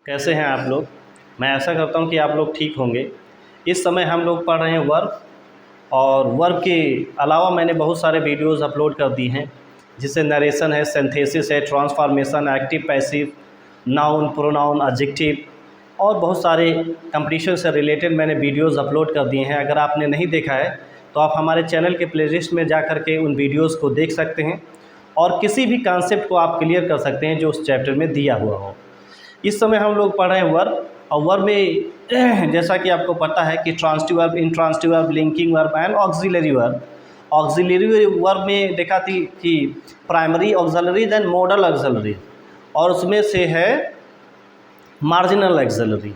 कैसे हैं आप लोग। मैं ऐसा करता हूं कि आप लोग ठीक होंगे। इस समय हम लोग पढ़ रहे हैं वर्ब, और वर्ब के अलावा मैंने बहुत सारे वीडियोस अपलोड कर दिए हैं, जिससे नरेशन है, सिंथेसिस है, transformation, active passive, noun, pronoun, adjective और बहुत सारे कंपटीशन से रिलेटेड मैंने वीडियोस अपलोड कर दिए हैं। अगर आपने नहीं देखा है तो आप हमारे चैनल के प्लेलिस्ट में जा कर के उन वीडियोस को देख सकते हैं और किसी भी कॉन्सेप्ट को आप क्लियर कर सकते हैं जो उस चैप्टर में दिया हुआ हो। इस समय हम लोग पढ़ रहे हैं वर्ब, और वर्ब में जैसा कि आपको पता है कि transitive verb, intransitive verb, linking verb and auxiliary verb. Auxiliary verb में देखा थी कि primary auxiliary then modal auxiliary, और उसमें से है मार्जिनल ऑक्सिलरी।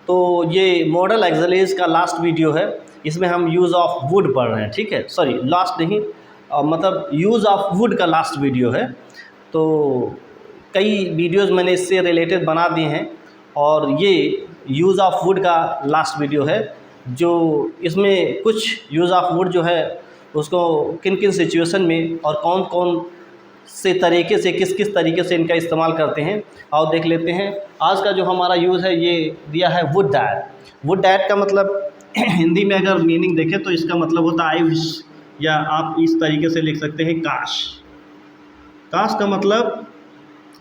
तो ये मॉडल ऑक्सिलरीज का लास्ट वीडियो है, इसमें हम यूज़ ऑफ वुड पढ़ रहे हैं। ठीक है, सॉरी लास्ट नहीं, मतलब यूज़ ऑफ वुड का लास्ट वीडियो है। तो कई वीडियोज़ मैंने इससे रिलेटेड बना दिए हैं, और ये यूज़ ऑफ वुड का लास्ट वीडियो है, जो इसमें कुछ यूज़ ऑफ वुड जो है उसको किन किन सिचुएशन में और कौन कौन से तरीके से किस किस तरीके से इनका इस्तेमाल करते हैं और देख लेते हैं। आज का जो हमारा यूज़ है ये दिया है वुड डैट। वुड डैट का मतलब हिंदी में अगर मीनिंग देखें तो इसका मतलब होता है आई विश, या आप इस तरीके से लिख सकते हैं काश। काश का मतलब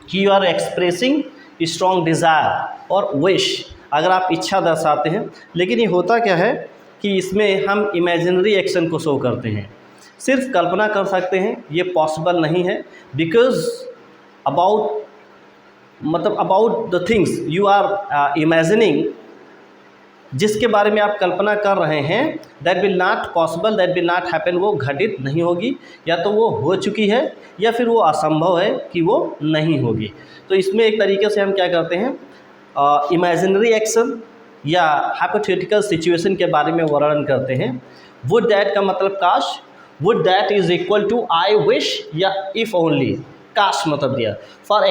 कि you are expressing strong desire और विश, अगर आप इच्छा दर्शाते हैं। लेकिन ये होता क्या है कि इसमें हम इमेजिनरी एक्शन को शो करते हैं, सिर्फ कल्पना कर सकते हैं, ये पॉसिबल नहीं है। Because about the things you are imagining, जिसके बारे में आप कल्पना कर रहे हैं, that will not possible, that will not happen, वो घटित नहीं होगी, या तो वो हो चुकी है या फिर वो असंभव है कि वो नहीं होगी। तो इसमें एक तरीके से हम क्या करते हैं, इमेजिनरी एक्शन या हाइपोथेटिकल सिचुएशन के बारे में वर्णन करते हैं। वुड दैट का मतलब काश, would that is equal to I wish या इफ़ ओनली। काश मतलब दिया फॉर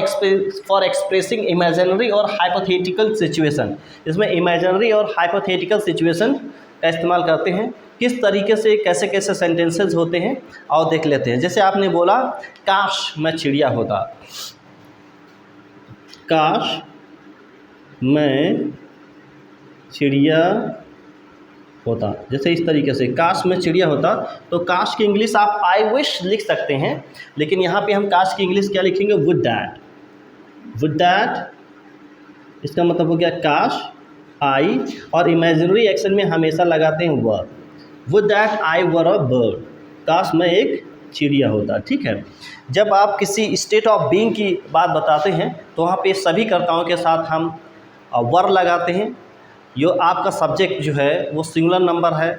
एक्सप्रेसिंग इमेजिनरी और हाइपोथेटिकल सिचुएशन। इसमें इमेजिनरी और हाइपोथेटिकल सिचुएशन का इस्तेमाल करते हैं। किस तरीके से कैसे कैसे सेंटेंसेस होते हैं और देख लेते हैं। जैसे आपने बोला काश मैं चिड़िया होता, काश मैं चिड़िया होता, जैसे इस तरीके से काश में चिड़िया होता। तो काश की इंग्लिश आप आई विश लिख सकते हैं, लेकिन यहाँ पे हम काश की इंग्लिश क्या लिखेंगे, वुड दैट। वुड दैट इसका मतलब हो गया काश, आई, और इमेजिनरी एक्शन में हमेशा लगाते हैं were. Would that I were a bird, काश मैं एक चिड़िया होता। ठीक है, जब आप किसी स्टेट ऑफ बीइंग की बात बताते हैं तो वहाँ पे सभी कर्ताओं के साथ हम वर लगाते हैं। यो आपका सब्जेक्ट जो है वो सिंगुलर नंबर है,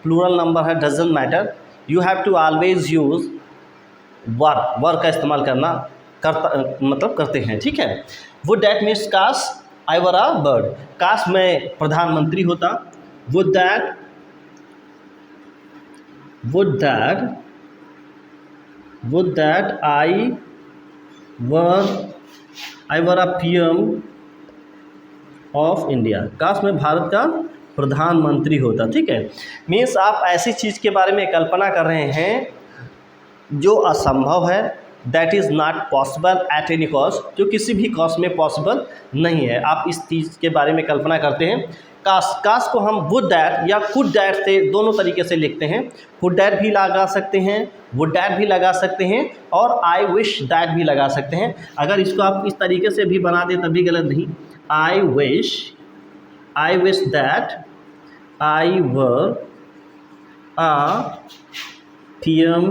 प्लूरल नंबर है, doesn't matter, you have to always use were का इस्तेमाल करते हैं। ठीक है, वुड दैट मीन्स काश आई वर अ बर्ड, काश मैं प्रधानमंत्री होता। Would that I were a PM of India, काश मैं भारत का प्रधानमंत्री होता। ठीक है, मीन्स आप ऐसी चीज़ के बारे में कल्पना कर रहे हैं जो असंभव है, that is not possible at any cost, जो किसी भी कॉस्ट में पॉसिबल नहीं है। आप इस चीज़ के बारे में कल्पना करते हैं। काश को हम वुड दैट या कुड दैट से दोनों तरीके से लिखते हैं। कुड दैट भी लगा सकते हैं, वुड दैट भी लगा सकते हैं, और आई विश दैट भी लगा सकते हैं। अगर इसको आप इस तरीके से भी बना दें तभी गलत नहीं। I wish that I were a PM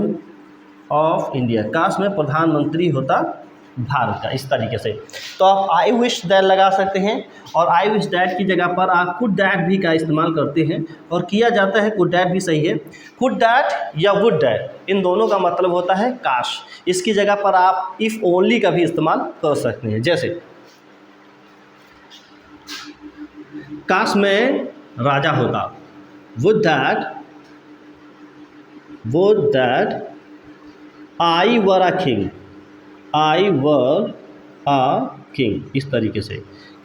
of India, काश मैं प्रधानमंत्री होता भारत का, इस तरीके से। तो आप आई विश दैट लगा सकते हैं, और आई विश दैट की जगह पर आप कुड दैट भी का इस्तेमाल करते हैं, और किया जाता है। कुड दैट भी सही है। कुड दैट या वुड दैट, इन दोनों का मतलब होता है काश। इसकी जगह पर आप इफ़ ओनली का भी इस्तेमाल कर सकते हैं। जैसे काश मैं राजा होता, would that I were a king, इस तरीके से।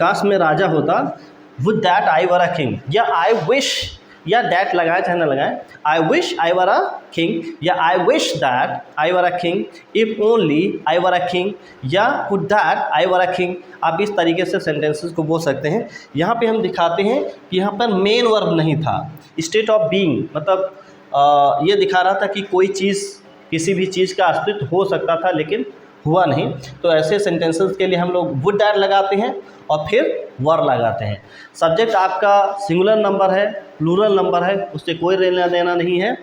काश मैं राजा होता, would that I were a king, या आई विश या दैट लगाएं चाहे ना लगाएं, I wish I were a king या I wish that I were a king, if only I were a king या could that I were a king. आप इस तरीके से सेंटेंसेस को बोल सकते हैं। यहाँ पे हम दिखाते हैं कि यहाँ पर मेन वर्ब नहीं था, स्टेट ऑफ बीइंग, मतलब ये दिखा रहा था कि कोई चीज़, किसी भी चीज़ का अस्तित्व हो सकता था लेकिन हुआ नहीं। तो ऐसे सेंटेंसेस के लिए हम लोग वुड दैट लगाते हैं और फिर वर लगाते हैं। सब्जेक्ट आपका सिंगुलर नंबर है, प्लूरल नंबर है, उससे कोई लेना देना नहीं है।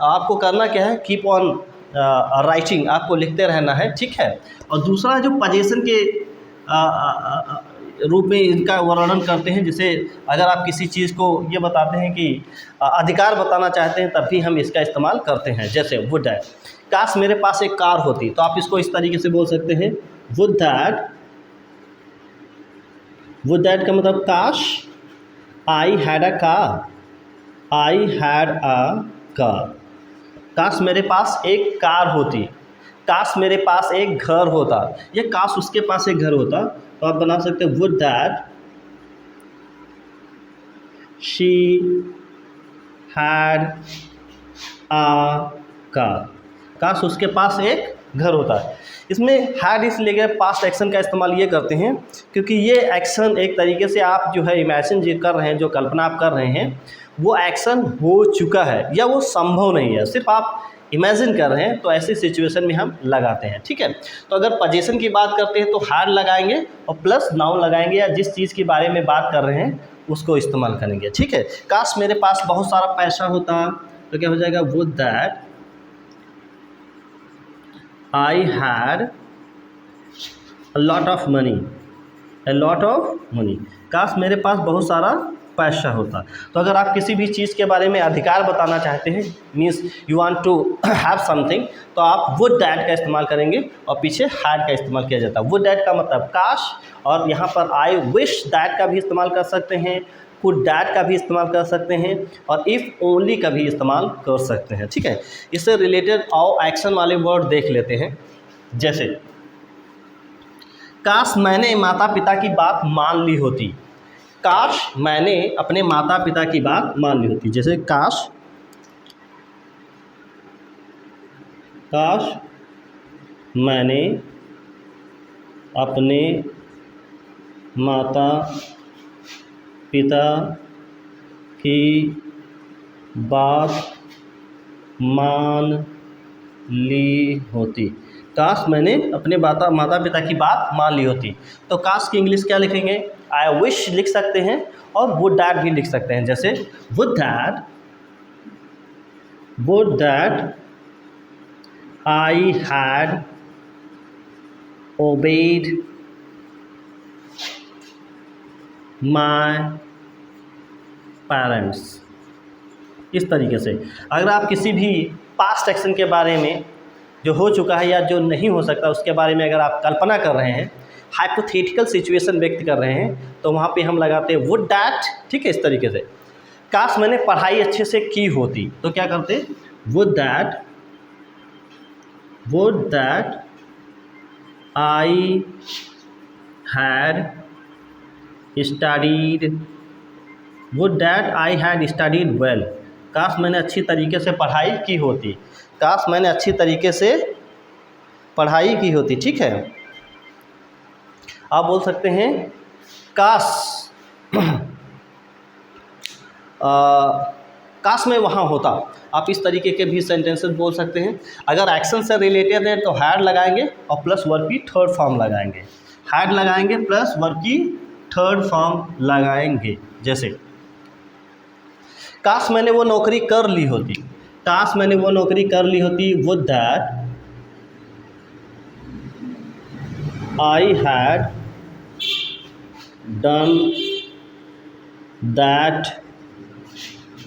आपको करना क्या है, कीप ऑन राइटिंग, आपको लिखते रहना है, ठीक है। और दूसरा जो पोजीशन के रूप में इनका वर्णन करते हैं, जैसे अगर आप किसी चीज़ को ये बताते हैं कि अधिकार बताना चाहते हैं तब भी हम इसका इस्तेमाल करते हैं। जैसे वुड दैट, काश मेरे पास एक कार होती, तो आप इसको इस तरीके से बोल सकते हैं, वुड दैट, वुड दैट का मतलब काश, I had a car, I had a car. काश मेरे पास एक कार होती, काश मेरे पास एक घर होता, या काश उसके पास एक घर होता, तो आप बना सकते हैं would that she had a car, काश उसके पास एक घर होता है। इसमें हैड इसलिए गए, पास्ट एक्शन का इस्तेमाल ये करते हैं क्योंकि ये एक्शन एक तरीके से आप जो है इमेजिन जो कर रहे हैं, जो कल्पना आप कर रहे हैं, वो एक्शन हो चुका है या वो संभव नहीं है, सिर्फ आप इमेजिन कर रहे हैं। तो ऐसी सिचुएशन में हम लगाते हैं, ठीक है। तो अगर पोजीशन की बात करते हैं तो हैड लगाएंगे और प्लस नाउन लगाएंगे, या जिस चीज़ के बारे में बात कर रहे हैं उसको इस्तेमाल करेंगे, ठीक है। काश मेरे पास बहुत सारा पैसा होता, तो क्या हो जाएगा, would that I had a lot of money, a lot of money, काश मेरे पास बहुत सारा पैसा होता। तो अगर आप किसी भी चीज़ के बारे में अधिकार बताना चाहते हैं, means you want to have something, तो आप वुड दैट का इस्तेमाल करेंगे और पीछे हैड का इस्तेमाल किया जाता है। वुड दैट का मतलब काश, और यहाँ पर आई विश दैट का भी इस्तेमाल कर सकते हैं, कुड दैट का भी इस्तेमाल कर सकते हैं, और इफ़ ओनली का भी इस्तेमाल कर सकते हैं, ठीक है। इससे रिलेटेड आओ एक्शन वाले वर्ड देख लेते हैं। जैसे काश मैंने माता पिता की बात मान ली होती, काश मैंने अपने माता पिता की बात मान ली होती। जैसे काश मैंने अपने माता पिता की बात मान ली होती, काश मैंने अपने माता पिता की बात मान ली होती। तो काश की इंग्लिश क्या लिखेंगे, आई विश लिख सकते हैं और वुड दैट भी लिख सकते हैं। जैसे would that I had obeyed my parents. इस तरीके से अगर आप किसी भी पास्ट एक्शन के बारे में जो हो चुका है या जो नहीं हो सकता उसके बारे में अगर आप कल्पना कर रहे हैं, हाइपोथेटिकल सिचुएशन व्यक्त कर रहे हैं, तो वहाँ पे हम लगाते हैं वुड दैट, ठीक है। इस तरीके से काश मैंने पढ़ाई अच्छे से की होती, तो क्या करते, would that I had studied, would that I had studied well, काश मैंने अच्छी तरीके से पढ़ाई की होती, काश मैंने अच्छी तरीके से पढ़ाई की होती, ठीक है। आप बोल सकते हैं काश काश मैं वहाँ होता, आप इस तरीके के भी सेंटेंसेस बोल सकते हैं। अगर एक्शन से रिलेटेड है तो हैड लगाएंगे और प्लस वर्ब की थर्ड फॉर्म लगाएंगे, हैड लगाएंगे प्लस वर्ब की थर्ड फॉर्म लगाएंगे। जैसे काश मैंने वो नौकरी कर ली होती, काश मैंने वो नौकरी कर ली होती, would that I had done that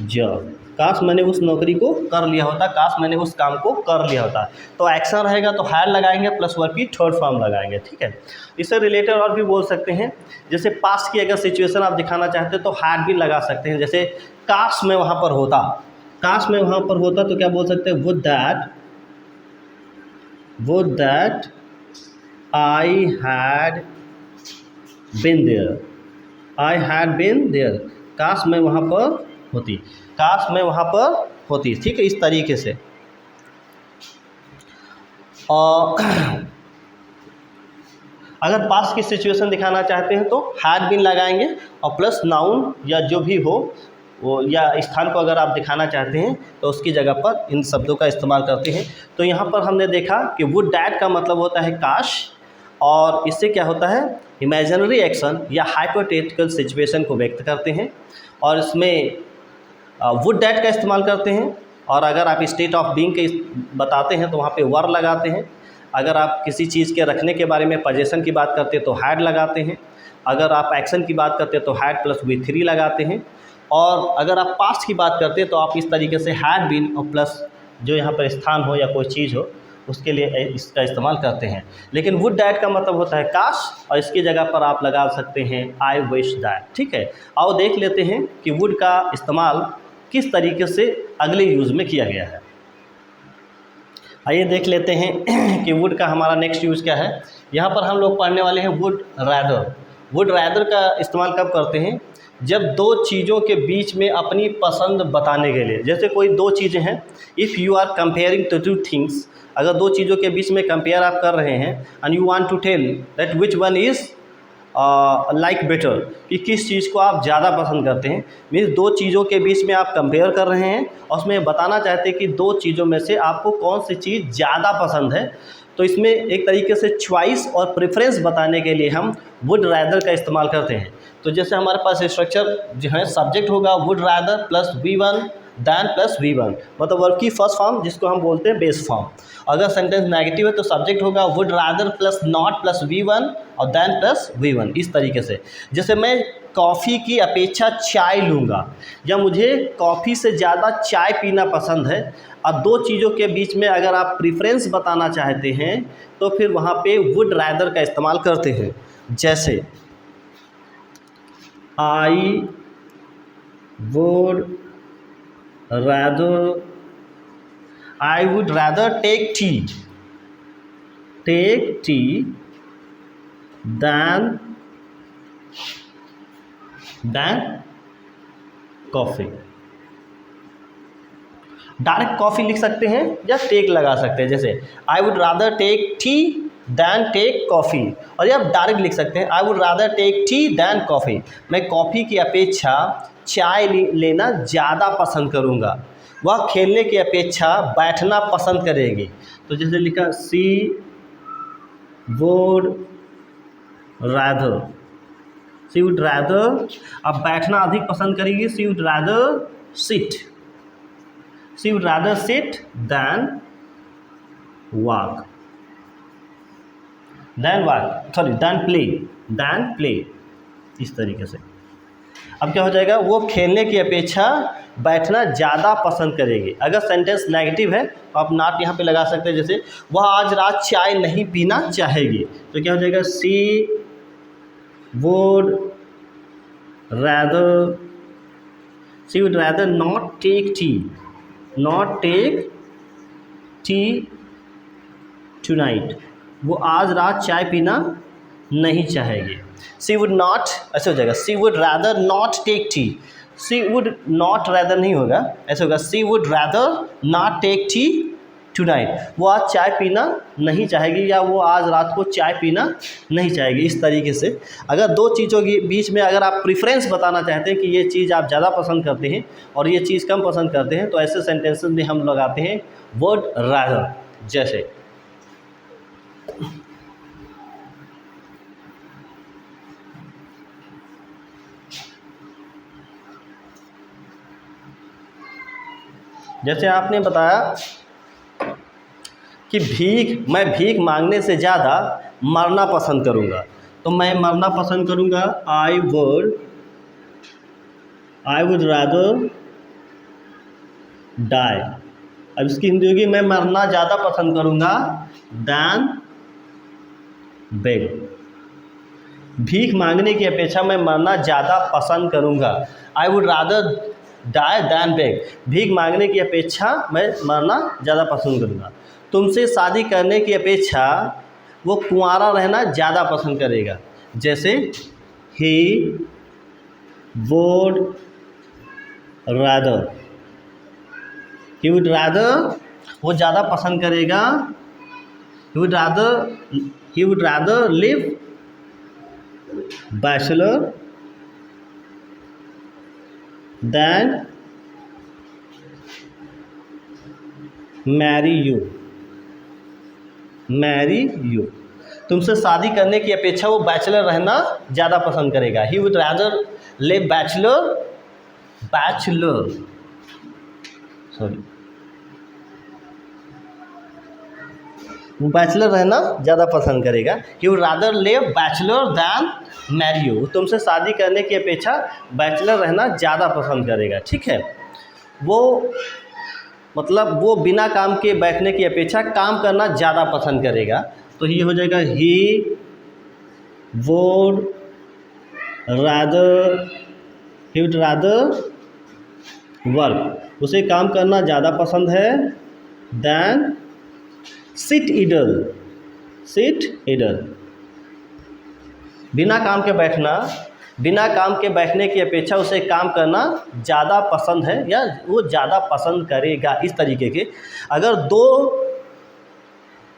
job, काश मैंने उस नौकरी को कर लिया होता, काश मैंने उस काम को कर लिया होता। तो एक्शन रहेगा तो हैड लगाएंगे प्लस वर्ब की थर्ड फॉर्म लगाएंगे, ठीक है। इससे रिलेटेड और भी बोल सकते हैं, जैसे पास्ट की अगर सिचुएशन आप दिखाना चाहते हैं तो हैड भी लगा सकते हैं। जैसे काश मैं वहाँ पर होता, काश मैं वहाँ पर होता, तो क्या बोल सकते हैं, would that I had been there, I had been there, काश मैं वहाँ पर होती, काश मैं वहाँ पर होती। ठीक है, इस तरीके से। और अगर पास्ट की सिचुएशन दिखाना चाहते हैं तो हैड बीन लगाएंगे और प्लस नाउन या जो भी हो वो या स्थान को अगर आप दिखाना चाहते हैं तो उसकी जगह पर इन शब्दों का इस्तेमाल करते हैं। तो यहाँ पर हमने देखा कि वुड डैट का मतलब होता है काश, और इससे क्या होता है, इमेजिनरी एक्शन या हाइपोथेटिकल सिचुएशन को व्यक्त करते हैं, और इसमें वुड डैट का इस्तेमाल करते हैं। और अगर आप स्टेट ऑफ बीइंग के बताते हैं तो वहाँ पे वर लगाते हैं। अगर आप किसी चीज़ के रखने के बारे में पोजीशन की बात करते हैं तो हैड लगाते हैं। अगर आप एक्शन की बात करते हैं तो हैड प्लस V3 लगाते हैं। और अगर आप पास्ट की बात करते हैं तो आप इस तरीके से हैड बीन और प्लस जो यहाँ पर स्थान हो या कोई चीज़ हो उसके लिए इसका इस्तेमाल करते हैं। लेकिन वुड डैट का मतलब होता है काश, और इसकी जगह पर आप लगा सकते हैं आई विश दैट। ठीक है, आओ देख लेते हैं कि वुड का इस्तेमाल किस तरीके से अगले यूज़ में किया गया है। आइए देख लेते हैं कि वुड का हमारा नेक्स्ट यूज़ क्या है। यहाँ पर हम लोग पढ़ने वाले हैं वुड रैदर। वुड रैदर का इस्तेमाल कब करते हैं, जब दो चीज़ों के बीच में अपनी पसंद बताने के लिए। जैसे कोई दो चीज़ें हैं, if you are comparing two things, अगर दो चीज़ों के बीच में कंपेयर आप कर रहे हैं, and you want to tell that which one is like better, कि किस चीज़ को आप ज़्यादा पसंद करते हैं। मीन्स दो चीज़ों के बीच में आप कंपेयर कर रहे हैं और उसमें बताना चाहते हैं कि दो चीज़ों में से आपको कौन सी चीज़ ज़्यादा पसंद है। तो इसमें एक तरीके से चॉइस और प्रेफरेंस बताने के लिए हम वुड रैदर का इस्तेमाल करते हैं। तो जैसे हमारे पास स्ट्रक्चर जो है, सब्जेक्ट होगा would rather plus V1 than plus V1, मतलब वर्ब की फर्स्ट फॉर्म जिसको हम बोलते हैं बेस फॉर्म। अगर सेंटेंस नेगेटिव है तो सब्जेक्ट होगा would rather plus not plus V1 और दैन प्लस V1, इस तरीके से। जैसे मैं कॉफ़ी की अपेक्षा चाय लूँगा, या मुझे कॉफ़ी से ज़्यादा चाय पीना पसंद है। अब दो चीज़ों के बीच में अगर आप प्रेफरेंस बताना चाहते हैं तो फिर वहाँ पे वुड रैदर का इस्तेमाल करते हैं। जैसे I would rather take tea than coffee। Direct coffee लिख सकते हैं या टेक लगा सकते हैं। जैसे I would rather take tea than take coffee, और ये आप डायरेक्ट लिख सकते हैं I would rather take tea than coffee. मैं कॉफ़ी की अपेक्षा चाय लेना ज़्यादा पसंद करूँगा। वह खेलने की अपेक्षा बैठना पसंद करेगी। तो जैसे लिखा सी वुड रैदर, अब बैठना अधिक पसंद करेगी, she would rather sit than play, इस तरीके से। अब क्या हो जाएगा, वो खेलने की अपेक्षा बैठना ज़्यादा पसंद करेगी। अगर सेंटेंस नेगेटिव है तो आप नॉट यहाँ पे लगा सकते हैं। जैसे वह आज रात चाय नहीं पीना चाहेगी, तो क्या हो जाएगा she would rather not take tea tonight, वो आज रात चाय पीना नहीं चाहेगी। सी वुड नॉट, ऐसे हो जाएगा she would rather not take tea, she would not rather नहीं होगा, ऐसे होगा she would rather not take tea tonight, वो आज चाय पीना नहीं चाहेगी या वो आज रात को चाय पीना नहीं चाहेगी। इस तरीके से अगर दो चीज़ों के बीच में अगर आप प्रेफरेंस बताना चाहते हैं कि ये चीज़ आप ज़्यादा पसंद करते हैं और ये चीज़ कम पसंद करते हैं, तो ऐसे सेंटेंसेस में हम लगाते हैं वुड रैदर। जैसे आपने बताया कि मैं भीख मांगने से ज़्यादा मरना पसंद करूँगा, तो मैं मरना पसंद करूँगा आई वुड रादर डाई। अब इसकी हिंदी होगी मैं मरना ज़्यादा पसंद करूँगा दैन बेग। भीख मांगने की अपेक्षा मैं मरना ज़्यादा पसंद करूँगा, I would rather die than beg. भीख मांगने की अपेक्षा मैं मरना ज़्यादा पसंद करूँगा। तुमसे शादी करने की अपेक्षा वो कुंवारा रहना ज़्यादा पसंद करेगा। जैसे he would rather, he would rather, वो ज़्यादा पसंद करेगा, he would rather live bachelor than marry you, तुमसे शादी करने की अपेक्षा वो बैचलर रहना ज़्यादा पसंद करेगा। ही वुड रादर लिव वो बैचलर रहना ज़्यादा पसंद करेगा। He would rather live bachelor than marry you, तुमसे शादी करने की अपेक्षा बैचलर रहना ज़्यादा पसंद करेगा। ठीक है, वो मतलब वो बिना काम के बैठने की अपेक्षा काम करना ज़्यादा पसंद करेगा। तो ये हो जाएगा ही वुड रादर वर्क, उसे काम करना ज़्यादा पसंद है दैन सिट इडल, बिना काम के बैठने की अपेक्षा उसे काम करना ज़्यादा पसंद है या वो ज़्यादा पसंद करेगा। इस तरीके के अगर दो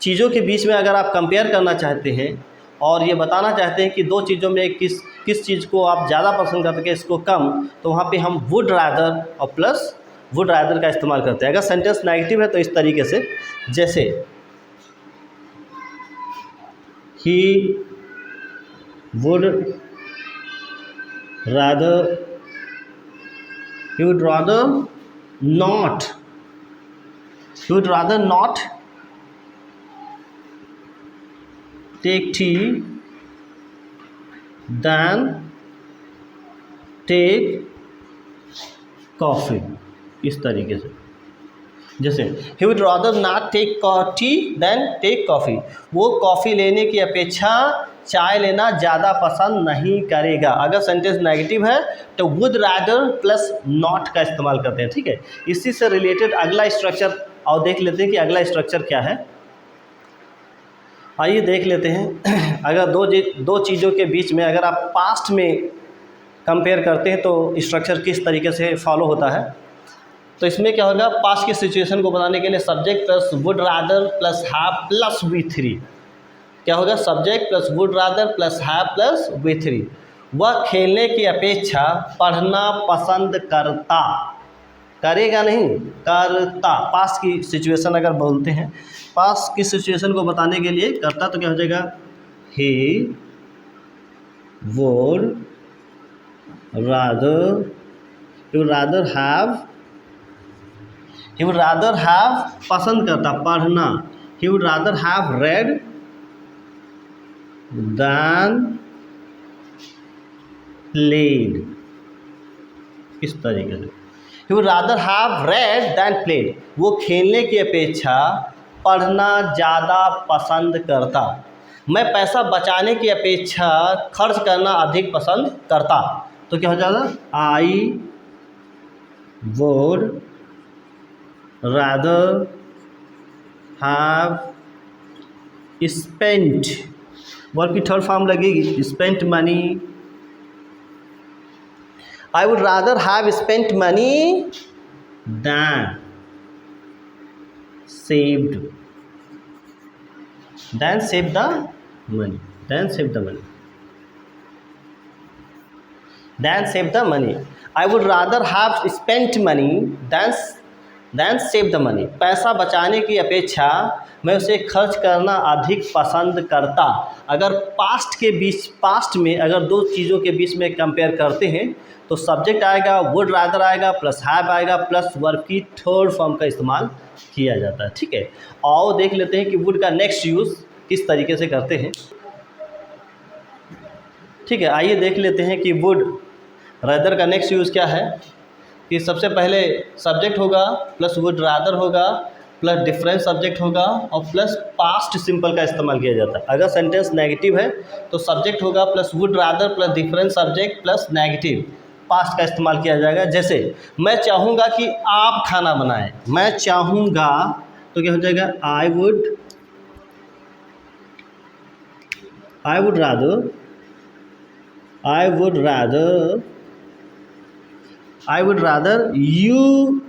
चीज़ों के बीच में अगर आप कंपेयर करना चाहते हैं और ये बताना चाहते हैं कि दो चीज़ों में किस चीज़ को आप ज़्यादा पसंद करते हैं इसको कम, तो वहाँ पे हम वुड रादर और प्लस वुड रादर का इस्तेमाल करते हैं। अगर सेंटेंस नेगेटिव है तो इस तरीके से, जैसे he would rather not take tea than take coffee. इस तरीके से, जैसे he would rather not take tea than take coffee, वो कॉफ़ी लेने की अपेक्षा चाय लेना ज़्यादा पसंद नहीं करेगा। अगर सेंटेंस नेगेटिव है तो वुड रादर प्लस नॉट का इस्तेमाल करते हैं। ठीक है, इसी से रिलेटेड अगला स्ट्रक्चर और देख लेते हैं कि अगला स्ट्रक्चर क्या है। आइए देख लेते हैं। अगर दो चीज़ों के बीच में अगर आप पास्ट में कंपेयर करते हैं तो स्ट्रक्चर किस तरीके से फॉलो होता है। तो इसमें क्या होगा, पास्ट की सिचुएशन को बताने के लिए subject plus would rather plus have plus V3, क्या होगा, subject plus would rather plus have plus V3। वह खेलने की अपेक्षा पढ़ना पसंद करता, करेगा नहीं, करता। पास्ट की सिचुएशन अगर बोलते हैं, पास्ट की सिचुएशन को बताने के लिए करता, तो क्या हो जाएगा, ही वुड रादर हैव पसंद करता, पढ़ना, he would rather have read than played. इस तरीके से he would rather have read than played, वो खेलने की अपेक्षा पढ़ना ज़्यादा पसंद करता। मैं पैसा बचाने की अपेक्षा खर्च करना अधिक पसंद करता। तो क्या हो जाएगा, आई would rather have spent, verb की थर्ड फॉर्म लगेगी, spent money, I would rather have spent money than saved the money. I would rather have spent money than save the money. पैसा बचाने की अपेक्षा मैं उसे खर्च करना अधिक पसंद करता। अगर पास्ट में अगर दो चीज़ों के बीच में कंपेयर करते हैं तो सब्जेक्ट आएगा, वुड रादर आएगा, प्लस हैव आएगा, प्लस वर्ब की थर्ड फॉर्म का इस्तेमाल किया जाता है। ठीक है, और देख लेते हैं कि वुड का नेक्स्ट यूज़ किस तरीके से करते हैं। ठीक है, आइए देख लेते हैं कि वुड रादर का नेक्स्ट यूज़ क्या है। कि सबसे पहले सब्जेक्ट होगा, प्लस वुड रादर होगा, प्लस डिफरेंट सब्जेक्ट होगा और प्लस पास्ट सिंपल का इस्तेमाल किया जाता है। अगर सेंटेंस नेगेटिव है तो सब्जेक्ट होगा plus would rather plus different subject plus negative past का इस्तेमाल किया जाएगा। जैसे मैं चाहूँगा कि आप खाना बनाएं, मैं चाहूँगा, तो क्या हो जाएगा, आई would rather I would rather you,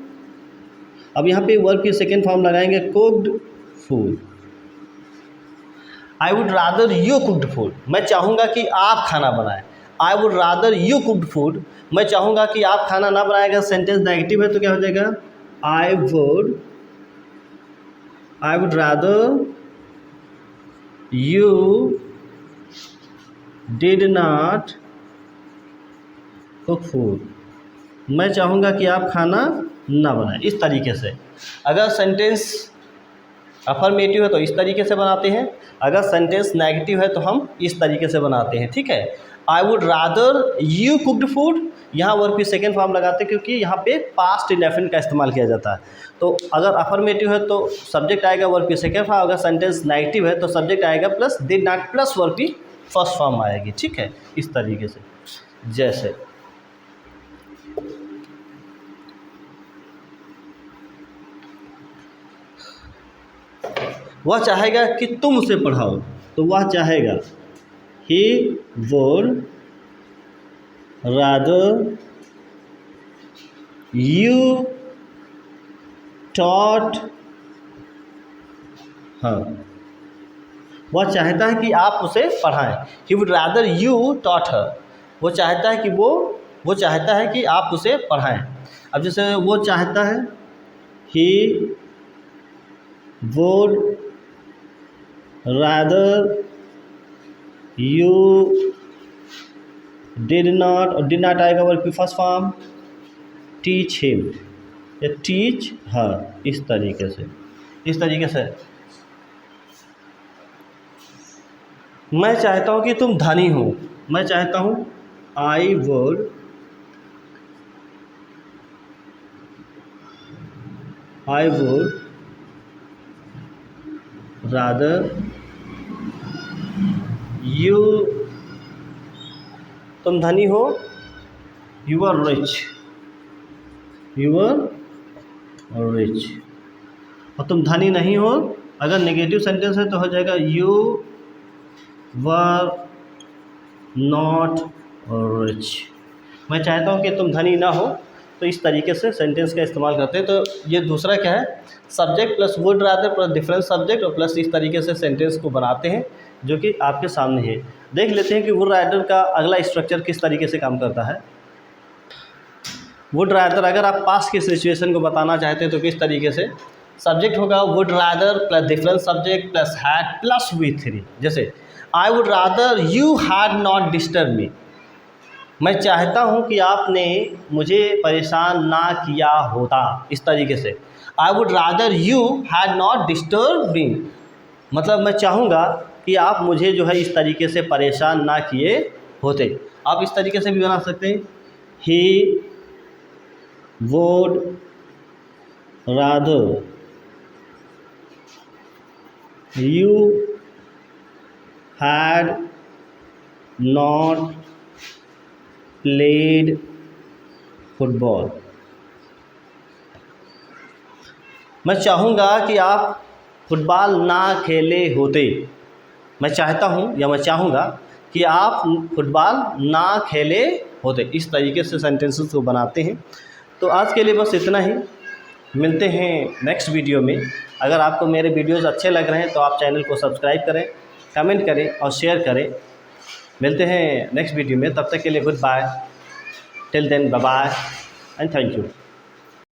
अब यहाँ पे वर्ब की सेकेंड फॉर्म लगाएंगे cooked food. I would rather you cooked food, मैं चाहूँगा कि आप खाना बनाएं। आई would rather you cooked food, मैं चाहूँगा कि आप खाना ना बनाएगा। सेंटेंस नेगेटिव है तो क्या हो जाएगा, आई would rather you did not cook food, मैं चाहूँगा कि आप खाना ना बनाएं। इस तरीके से अगर सेंटेंस अफर्मेटिव है तो इस तरीके से बनाते हैं, अगर सेंटेंस नेगेटिव है तो हम इस तरीके से बनाते हैं। ठीक है, आई would rather you cooked food, यहाँ वर्ब की सेकेंड फॉर्म लगाते हैं क्योंकि यहाँ पे पास्ट इंडेफिनिट का इस्तेमाल किया जाता है। तो अगर अफर्मेटिव है तो सब्जेक्ट आएगा वर्ब की सेकेंड फॉर्म, अगर सेंटेंस नेगेटिव है तो सब्जेक्ट आएगा plus did not plus verb की फर्स्ट फॉर्म आएगी। ठीक है, इस तरीके से। जैसे वह चाहेगा कि तुम उसे पढ़ाओ, तो वह चाहेगा he would rather you taught her, वह चाहता है कि आप उसे पढ़ाएं। He would rather you taught her, वो चाहता है कि वो चाहता है कि आप उसे पढ़ाएं। अब जैसे वो चाहता है, ही would rather you did not, और डिड नॉट आएगा वर्ब की फर्स्ट फॉर्म, टीच हिम या टीच हर। इस तरीके से मैं चाहता हूँ कि तुम धनी हो, मैं चाहता हूँ आई वुड रादर यू, तुम धनी हो, यू आर रिच, और तुम धनी नहीं हो। अगर नेगेटिव सेंटेंस है तो हो जाएगा यू वर नॉट रिच, मैं चाहता हूँ कि तुम धनी ना हो। तो इस तरीके से सेंटेंस का इस्तेमाल करते हैं। तो ये दूसरा क्या है, subject plus would rather plus different subject और प्लस इस तरीके से सेंटेंस को बनाते हैं जो कि आपके सामने है। देख लेते हैं कि वुड रादर का अगला स्ट्रक्चर किस तरीके से काम करता है। वुड रादर अगर आप पास्ट की सिचुएशन को बताना चाहते हैं तो किस तरीके से, सब्जेक्ट होगा would rather plus different subject plus had plus V3। जैसे I would rather you had not disturb me, मैं चाहता हूँ कि आपने मुझे परेशान ना किया होता। इस तरीके से आई would rather you had not disturb me, मतलब मैं चाहूँगा कि आप मुझे जो है इस तरीके से परेशान ना किए होते। आप इस तरीके से भी बना सकते हैं, ही would rather you had not played football, मैं चाहूँगा कि आप फुटबॉल ना खेले होते। मैं चाहता हूँ या मैं चाहूँगा कि आप फुटबॉल ना खेले होते। इस तरीके से सेंटेंसेस को बनाते हैं। तो आज के लिए बस इतना ही, मिलते हैं नेक्स्ट वीडियो में। अगर आपको मेरे वीडियोज़ अच्छे लग रहे हैं तो आप चैनल को सब्सक्राइब करें, कमेंट करें और शेयर करें। मिलते हैं नेक्स्ट वीडियो में, तब तक के लिए goodbye, till then bye bye and thank you.